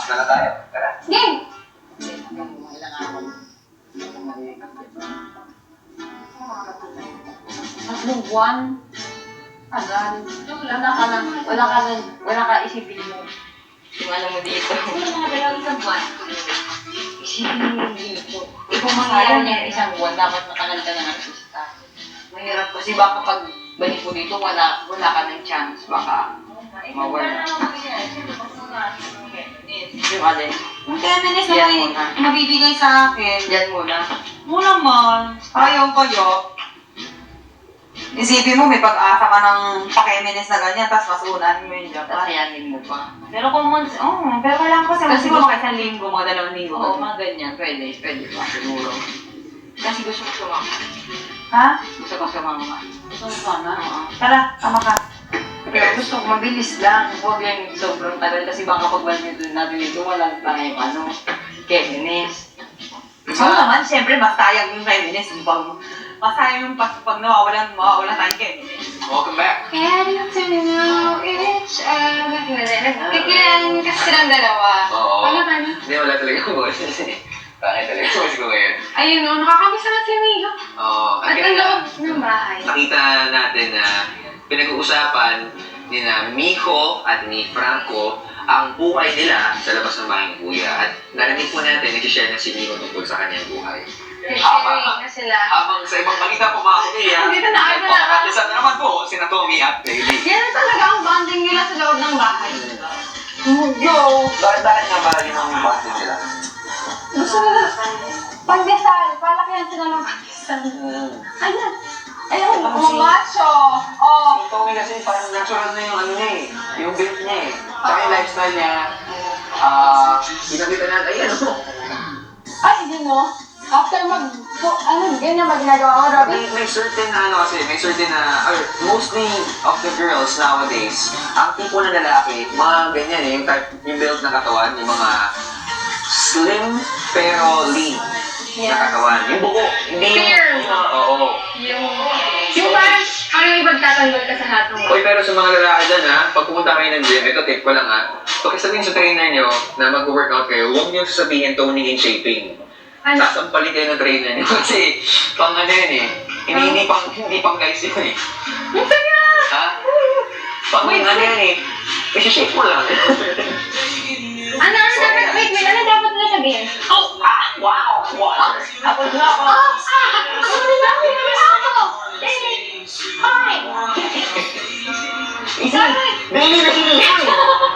na lang tayo. Tara. Game! Tatlong buwan. Tagal. Wala ka isipin mo. Yung alam mo dito. Ano mga dalawang isang buwan? Isipin mo dito. Kung mangyari niya isang buwan, dapat matagal ka ng artista. Mahirap kasi baka pag balik mo dito, wala ka ng chance. Baka mawala. Yung alin. Yung 10 minutes Yan na muna. mabibigay sa akin. Yan muna. Mo naman. Ayaw kayo. Isipin mo, may pag-asa ka ng pakeminis na ganyan, tapos masunan mo yung Japan. Kasayanin mo pa. Pero kung pero kailangan ko sa Kasi siguro gusto- kahit 1 linggo, mga 2 linggo. Oo, mga ganyan. Pwede pa siguro. Kasi gusto ko sumama. Ha? Gusto ko sumama. Gusto mo sana? Oo. Tara, sama ka. Pero gusto ko mabilis lang. Huwag yung sobrang tagal kasi baka pagbalik natin dito, wala tayong Keminis. Oo naman, siyempre, mas tayang yung 5 minutes. Mas tayang yung pag nawawalan tayong keminis. Welcome back. Getting to know each other. Nagkikilala kasi silang dalawa. Oo. Wala ka na. Hindi, wala talaga ako boses eh. Bakit talaga ako boses ko ngayon? Ayun o, nakakamiss naman si Migo. Oo. At ang loob ng bahay. Nakita natin na pinag-uusapan ni na Miko at ni Franco ang buhay nila sa labas ng bahay ng kuya. At narinig po natin, nag-share na si Miko tungkol sa kanyang buhay. Sharing na sila. Habang sa ibang balita po mga kuya, Dito na kayo na. pakakatisan na naman po si Tommy at Bailey. Yan talaga ang bonding nila sa loob ng bahay. Yo! Bakit nga ba yun ang bonding nila? Gusto nila, pandesal, palakihan sila ng pandesal. Ayan. Ayun, mga macho. Oh. Si Tommy kasi parang natural na yung ano niya eh. Yung build niya eh. Tsaka yung lifestyle niya. Pinabitan natin, ayan o. Ay, hindi mo. After ganyan ba ginagawa mo, Robby? May certain na ano kasi, may certain na, or mostly of the girls nowadays, ang tipo ng lalaki, mga ganyan eh, yung type, yung build ng katawan, yung mga slim pero lean na katawan. Yung buko, hindi Fierce. Oo. Yung parang, yung ibagtatanggol ka sa hatong mo. Uy, pero sa mga lalaki dyan ha, pag pumunta kayo ng gym, ito tip ko lang ha, pag sabihin sa trainer nyo na mag-workout kayo, huwag nyo sasabihin toning and shaping. Ano? Sasampalin kayo ng trainer nyo kasi pang ano yun eh, hindi pang guys yun eh. Ang saya! Ha? Pang ano yan eh, isi-shape mo lang. Ano dapat, wait, ano dapat na sabihin? Wow! Tapos na ako. Ako na ako! Ay! Isa! Bailey na sila!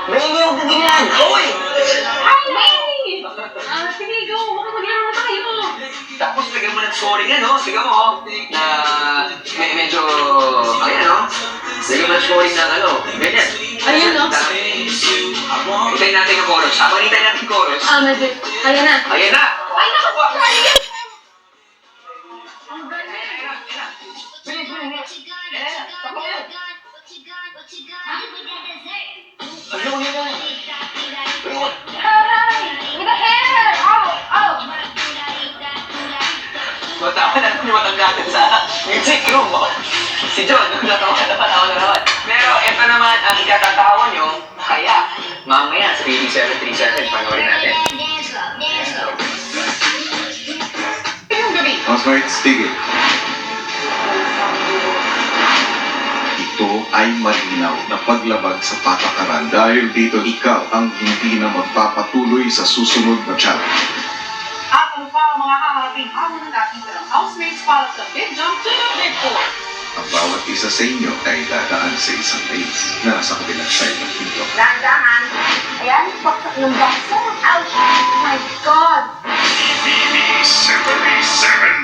Bailey yung kagilan! Hoy! Ay, baby! Sige, go! Makapag-laro na tayo! Tapos lagyan mo ng scoring yan, no? Tignan mo, na medyo, ayan, no? Lagyan mo ng scoring ng ano, ganyan. Ayun, no? Hintayin natin yung chorus. Habang hintayin natin yung chorus. Medyo. Ayan na. Ayan na! Ay, naku! Sorry! Bilis, bilis! Ayan na! Tapos yan! Ayun, yun yan! Ayun! Aray! With the hair! Oh! Matawa na naman yung matanggagan sa music room, oh. Si John, natawa na naman. Pero ito naman ang ikatatawa nyo, kaya mamaya sa BB737, panoorin natin. Yung gabi. Osmart Stigit. Ito ay malinaw na paglabag sa patakaran dahil dito ikaw ang hindi na magpapatuloy sa susunod na challenge. At ano pa ang mga haharapin hamon ng ating housemates para sa Big Jump to the Big Four. Ang bawat isa sa inyo ay dadaan sa isang race na nasa kabilang side ng pinto. Dahan-dahan. Ayan, baksak ng bakso. Ouch! Oh my God! BB77